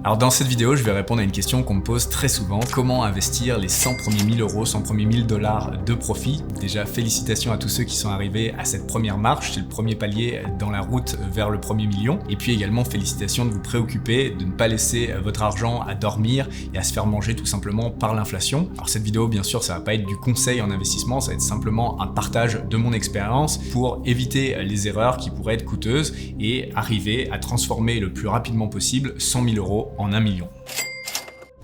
Alors dans cette vidéo, je vais répondre à une question qu'on me pose très souvent. Comment investir les 100 premiers 1000 euros, 100 premiers 1000 dollars de profit? Déjà, félicitations à tous ceux qui sont arrivés à cette première marche. C'est le premier palier dans la route vers le premier million. Et puis également, félicitations de vous préoccuper, de ne pas laisser votre argent à dormir et à se faire manger tout simplement par l'inflation. Alors cette vidéo, bien sûr, ça va pas être du conseil en investissement, ça va être simplement un partage de mon expérience pour éviter les erreurs qui pourraient être coûteuses et arriver à transformer le plus rapidement possible 100 000 euros en 1 million.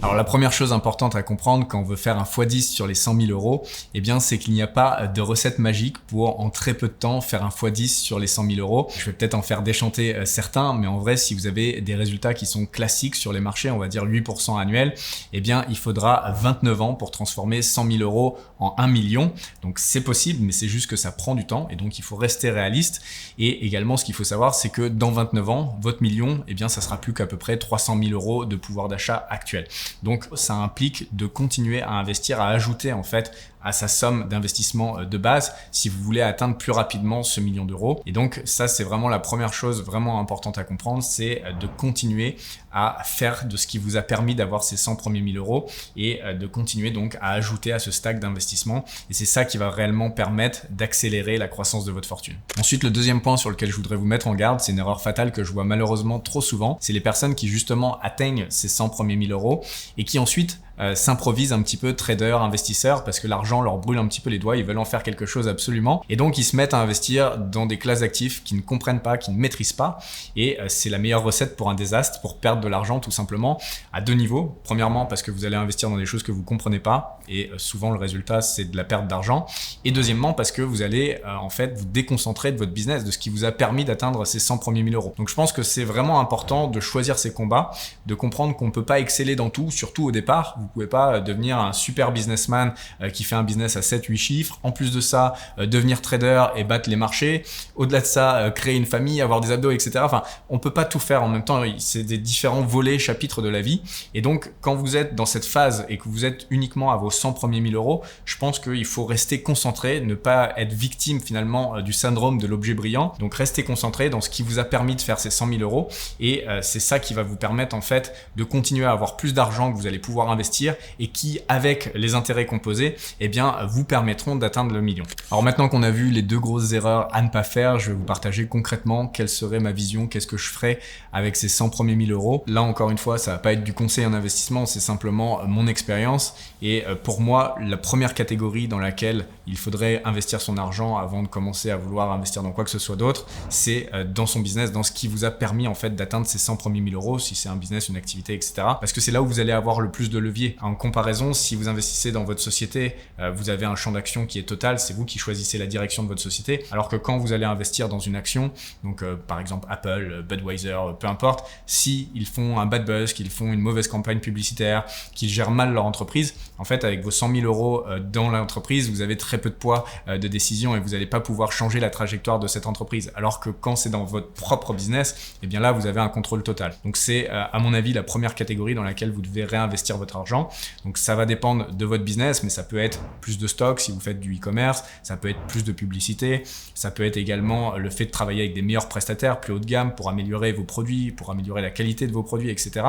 Alors la première chose importante à comprendre quand on veut faire un x10 sur les 100 000 euros, eh bien c'est qu'il n'y a pas de recette magique pour en très peu de temps faire un x10 sur les 100 000 euros. Je vais peut-être en faire déchanter certains, mais en vrai si vous avez des résultats qui sont classiques sur les marchés, on va dire 8% annuel, eh bien il faudra 29 ans pour transformer 100 000 euros en 1 million. Donc c'est possible, mais c'est juste que ça prend du temps et donc il faut rester réaliste. Et également ce qu'il faut savoir, c'est que dans 29 ans, votre million, eh bien ça sera plus qu'à peu près 300 000 euros de pouvoir d'achat actuel. Donc ça implique de continuer à investir, à ajouter en fait à sa somme d'investissement de base si vous voulez atteindre plus rapidement ce million d'euros. Et donc ça c'est vraiment la première chose vraiment importante à comprendre, c'est de continuer à faire de ce qui vous a permis d'avoir ces 100 premiers 1000 euros et de continuer donc à ajouter à ce stack d'investissement. Et c'est ça qui va réellement permettre d'accélérer la croissance de votre fortune. Ensuite, le deuxième point sur lequel je voudrais vous mettre en garde, c'est une erreur fatale que je vois malheureusement trop souvent. C'est les personnes qui justement atteignent ces 100 premiers 1000 euros et qui ensuite s'improvisent un petit peu trader, investisseurs, parce que l'argent leur brûle un petit peu les doigts, ils veulent en faire quelque chose absolument. Et donc, ils se mettent à investir dans des classes d'actifs qu'ils ne comprennent pas, qu'ils ne maîtrisent pas. Et c'est la meilleure recette pour un désastre, pour perdre de l'argent tout simplement, à deux niveaux. Premièrement, parce que vous allez investir dans des choses que vous ne comprenez pas. Et souvent, le résultat, c'est de la perte d'argent. Et deuxièmement, parce que vous allez en fait vous déconcentrer de votre business, de ce qui vous a permis d'atteindre ces 100 premiers 1000 euros. Donc, je pense que c'est vraiment important de choisir ses combats, de comprendre qu'on ne peut pas exceller dans tout, surtout au départ. Vous pouvez pas devenir un super businessman qui fait un business à 7-8 chiffres. En plus de ça, devenir trader et battre les marchés. Au-delà de ça, créer une famille, avoir des abdos, etc. Enfin, on peut pas tout faire en même temps. C'est des différents volets, chapitres de la vie. Et donc, quand vous êtes dans cette phase et que vous êtes uniquement à vos 100 premiers 1000 euros, je pense qu'il faut rester concentré, ne pas être victime finalement du syndrome de l'objet brillant. Donc, restez concentré dans ce qui vous a permis de faire ces 100 000 euros. Et c'est ça qui va vous permettre en fait de continuer à avoir plus d'argent que vous allez pouvoir investir et qui, avec les intérêts composés, eh bien, vous permettront d'atteindre le million. Alors maintenant qu'on a vu les deux grosses erreurs à ne pas faire, je vais vous partager concrètement quelle serait ma vision, qu'est-ce que je ferais avec ces 100 premiers 1000 euros. Là, encore une fois, ça va pas être du conseil en investissement, c'est simplement mon expérience. Et pour moi, la première catégorie dans laquelle il faudrait investir son argent avant de commencer à vouloir investir dans quoi que ce soit d'autre, c'est dans son business, dans ce qui vous a permis en fait d'atteindre ces 100 premiers 1000 euros, si c'est un business, une activité, etc. Parce que c'est là où vous allez avoir le plus de levier. En comparaison, si vous investissez dans votre société, vous avez un champ d'action qui est total, c'est vous qui choisissez la direction de votre société, alors que quand vous allez investir dans une action, donc par exemple Apple, Budweiser, peu importe, si ils font un bad buzz, qu'ils font une mauvaise campagne publicitaire, qu'ils gèrent mal leur entreprise, en fait avec vos 100 000 euros dans l'entreprise, vous avez très peu de poids de décision et vous n'allez pas pouvoir changer la trajectoire de cette entreprise, alors que quand c'est dans votre propre business, eh bien là vous avez un contrôle total. Donc c'est à mon avis la première catégorie dans laquelle vous devez réinvestir votre argent. Donc ça va dépendre de votre business, mais ça peut être plus de stock si vous faites du e-commerce, ça peut être plus de publicité, ça peut être également le fait de travailler avec des meilleurs prestataires, plus haut de gamme pour améliorer vos produits, pour améliorer la qualité de vos produits, etc.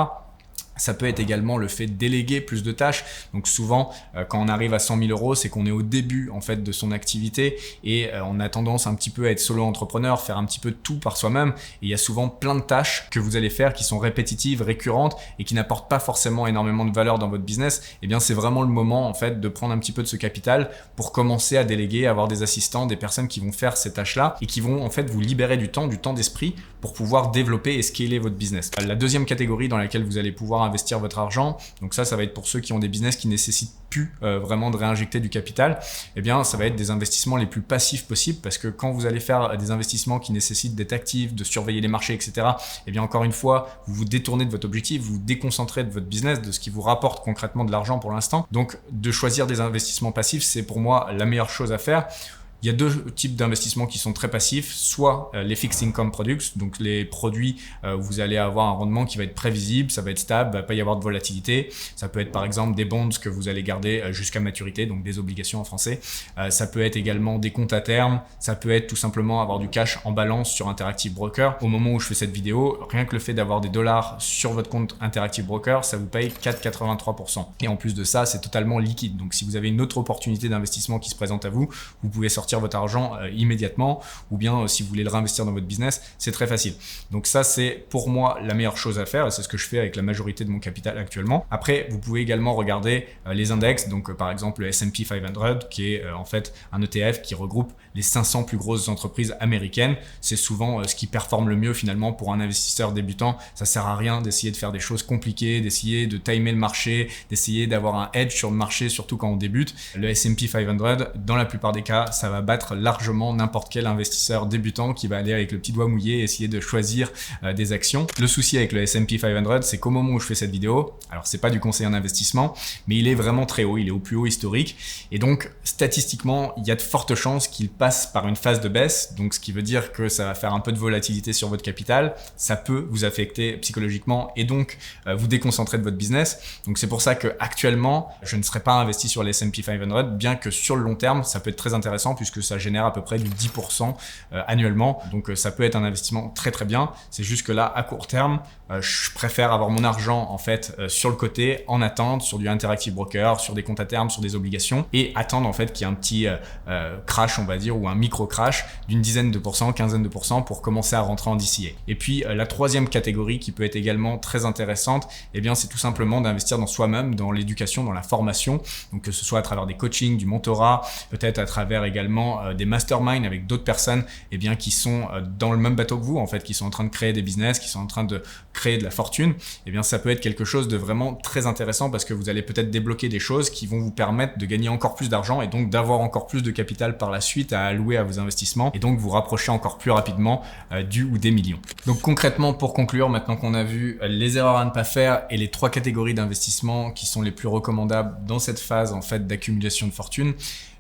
Ça peut être également le fait de déléguer plus de tâches. Donc souvent, quand on arrive à 100 000 euros, c'est qu'on est au début en fait de son activité et on a tendance un petit peu à être solo entrepreneur, faire un petit peu de tout par soi-même. Et il y a souvent plein de tâches que vous allez faire qui sont répétitives, récurrentes et qui n'apportent pas forcément énormément de valeur dans votre business. Eh bien, c'est vraiment le moment en fait de prendre un petit peu de ce capital pour commencer à déléguer, avoir des assistants, des personnes qui vont faire ces tâches-là et qui vont en fait vous libérer du temps d'esprit pour pouvoir développer et scaler votre business. La deuxième catégorie dans laquelle vous allez pouvoir investir votre argent, donc ça va être pour ceux qui ont des business qui nécessitent plus vraiment de réinjecter du capital, eh bien ça va être des investissements les plus passifs possibles parce que quand vous allez faire des investissements qui nécessitent d'être actifs, de surveiller les marchés, etc., eh bien encore une fois, vous vous détournez de votre objectif, vous vous déconcentrez de votre business, de ce qui vous rapporte concrètement de l'argent pour l'instant. Donc de choisir des investissements passifs, c'est pour moi la meilleure chose à faire. Il y a deux types d'investissements qui sont très passifs, soit les fixed income products, donc les produits où vous allez avoir un rendement qui va être prévisible, ça va être stable, il va pas y avoir de volatilité. Ça peut être par exemple des bonds que vous allez garder jusqu'à maturité, donc des obligations en français. Ça peut être également des comptes à terme, ça peut être tout simplement avoir du cash en balance sur Interactive Broker. Au moment où je fais cette vidéo, rien que le fait d'avoir des dollars sur votre compte Interactive Broker, ça vous paye 4,83%. Et en plus de ça, c'est totalement liquide. Donc si vous avez une autre opportunité d'investissement qui se présente à vous, vous pouvez sortir votre argent immédiatement, ou bien si vous voulez le réinvestir dans votre business, c'est très facile. Donc ça, c'est pour moi la meilleure chose à faire, et c'est ce que je fais avec la majorité de mon capital actuellement. Après, vous pouvez également regarder les index, donc par exemple le S&P 500, qui est en fait un ETF qui regroupe les 500 plus grosses entreprises américaines. C'est souvent ce qui performe le mieux finalement pour un investisseur débutant. Ça sert à rien d'essayer de faire des choses compliquées, d'essayer de timer le marché, d'essayer d'avoir un edge sur le marché, surtout quand on débute. Le S&P 500, dans la plupart des cas, ça va battre largement n'importe quel investisseur débutant qui va aller avec le petit doigt mouillé et essayer de choisir des actions. Le souci avec le S&P 500, c'est qu'au moment où je fais cette vidéo, alors c'est pas du conseil en investissement, mais il est vraiment très haut, il est au plus haut historique, et donc statistiquement, il y a de fortes chances qu'il passe par une phase de baisse, donc ce qui veut dire que ça va faire un peu de volatilité sur votre capital, ça peut vous affecter psychologiquement et donc vous déconcentrer de votre business. Donc c'est pour ça que actuellement, je ne serais pas investi sur les S&P 500, bien que sur le long terme, ça peut être très intéressant puisque ça génère à peu près du 10% annuellement. Donc ça peut être un investissement très très bien. C'est juste que là, à court terme, je préfère avoir mon argent en fait sur le côté, en attente, sur du Interactive Broker, sur des comptes à terme, sur des obligations, et attendre en fait qu'il y ait un petit crash, on va dire, ou un micro crash d'une dizaine de pourcents, quinzaine de pourcents pour commencer à rentrer en DCA. Et puis la troisième catégorie qui peut être également très intéressante, eh bien c'est tout simplement d'investir dans soi-même, dans l'éducation, dans la formation, donc que ce soit à travers des coachings, du mentorat, peut-être à travers également des masterminds avec d'autres personnes eh bien qui sont dans le même bateau que vous en fait, qui sont en train de créer des business, qui sont en train de créer de la fortune. Eh bien ça peut être quelque chose de vraiment très intéressant parce que vous allez peut-être débloquer des choses qui vont vous permettre de gagner encore plus d'argent et donc d'avoir encore plus de capital par la suite à allouer à vos investissements et donc vous rapprocher encore plus rapidement du ou des millions. Donc concrètement, pour conclure, maintenant qu'on a vu les erreurs à ne pas faire et les trois catégories d'investissement qui sont les plus recommandables dans cette phase en fait d'accumulation de fortune,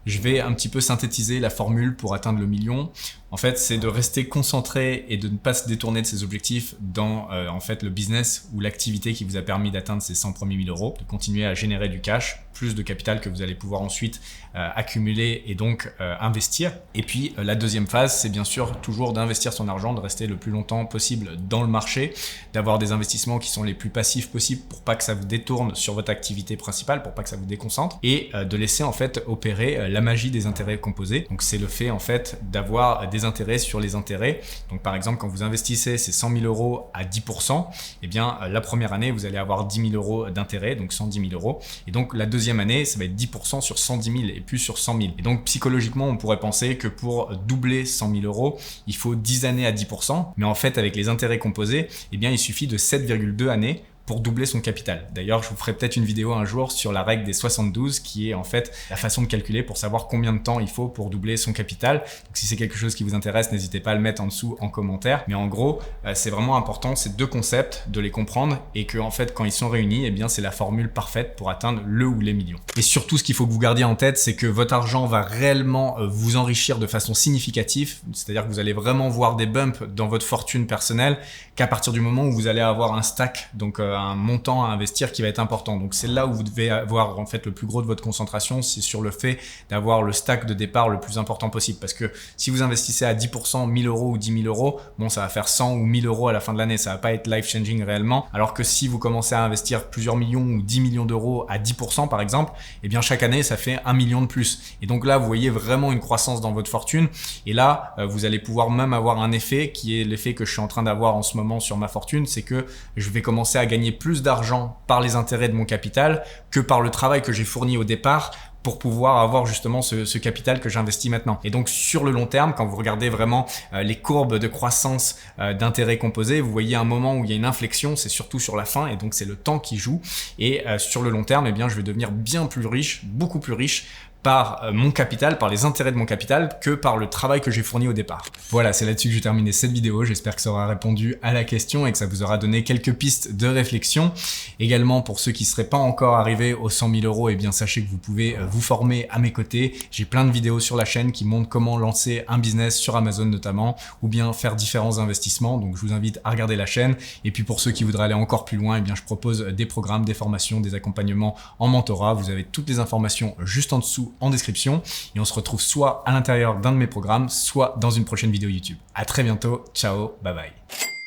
je vais un petit peu synthétiser la formule pour atteindre le million. En fait, c'est de rester concentré et de ne pas se détourner de ses objectifs dans en fait le business ou l'activité qui vous a permis d'atteindre ces 100 premiers 1000 euros, de continuer à générer du cash, plus de capital que vous allez pouvoir ensuite accumuler et donc investir. Et puis la deuxième phase, c'est bien sûr toujours d'investir son argent, de rester le plus longtemps possible dans le marché, d'avoir des investissements qui sont les plus passifs possibles pour pas que ça vous détourne sur votre activité principale, pour pas que ça vous déconcentre, et de laisser en fait opérer la magie des intérêts composés. Donc c'est le fait en fait d'avoir des intérêts sur les intérêts. Donc par exemple, quand vous investissez ces 100 000 euros à 10%, eh bien la première année, vous allez avoir 10 000 euros d'intérêt, donc 110 000 euros. Et donc la deuxième année, ça va être 10% sur 110 000 et plus sur 100 000. Et donc psychologiquement, on pourrait penser que pour doubler 100 000 euros, il faut 10 années à 10%. Mais en fait, avec les intérêts composés, eh bien il suffit de 7,2 années pour doubler son capital. D'ailleurs, je vous ferai peut-être une vidéo un jour sur la règle des 72 qui est en fait la façon de calculer pour savoir combien de temps il faut pour doubler son capital. Donc si c'est quelque chose qui vous intéresse, n'hésitez pas à le mettre en dessous en commentaire. Mais en gros, c'est vraiment important ces deux concepts de les comprendre et que en fait quand ils sont réunis, eh bien c'est la formule parfaite pour atteindre le ou les millions. Et surtout, ce qu'il faut que vous gardiez en tête, c'est que votre argent va réellement vous enrichir de façon significative. C'est-à-dire que vous allez vraiment voir des bumps dans votre fortune personnelle qu'à partir du moment où vous allez avoir un stack, donc un montant à investir qui va être important. Donc c'est là où vous devez avoir en fait le plus gros de votre concentration, c'est sur le fait d'avoir le stack de départ le plus important possible. Parce que si vous investissez à 10%, 1000 euros ou 10 000 euros, bon ça va faire 100 ou 1000 euros à la fin de l'année, ça va pas être life changing réellement. Alors que si vous commencez à investir plusieurs millions ou 10 millions d'euros à 10% par exemple, eh bien chaque année ça fait 1 million de plus. Et donc là vous voyez vraiment une croissance dans votre fortune. Et là vous allez pouvoir même avoir un effet qui est l'effet que je suis en train d'avoir en ce moment sur ma fortune, c'est que je vais commencer à gagner plus d'argent par les intérêts de mon capital que par le travail que j'ai fourni au départ pour pouvoir avoir justement ce capital que j'investis maintenant. Et donc sur le long terme, quand vous regardez vraiment les courbes de croissance d'intérêts composés, vous voyez un moment où il y a une inflexion, c'est surtout sur la fin, et donc c'est le temps qui joue. Et sur le long terme, eh bien je vais devenir bien plus riche, beaucoup plus riche, par mon capital, par les intérêts de mon capital, que par le travail que j'ai fourni au départ. Voilà, c'est là-dessus que j'ai terminé cette vidéo. J'espère que ça aura répondu à la question et que ça vous aura donné quelques pistes de réflexion. Également, pour ceux qui ne seraient pas encore arrivés aux 100 000 euros, eh bien sachez que vous pouvez vous former à mes côtés. J'ai plein de vidéos sur la chaîne qui montrent comment lancer un business sur Amazon notamment, ou bien faire différents investissements. Donc je vous invite à regarder la chaîne. Et puis pour ceux qui voudraient aller encore plus loin, eh bien je propose des programmes, des formations, des accompagnements en mentorat. Vous avez toutes les informations juste en dessous en description et on se retrouve soit à l'intérieur d'un de mes programmes, soit dans une prochaine vidéo YouTube. À très bientôt, ciao, bye bye.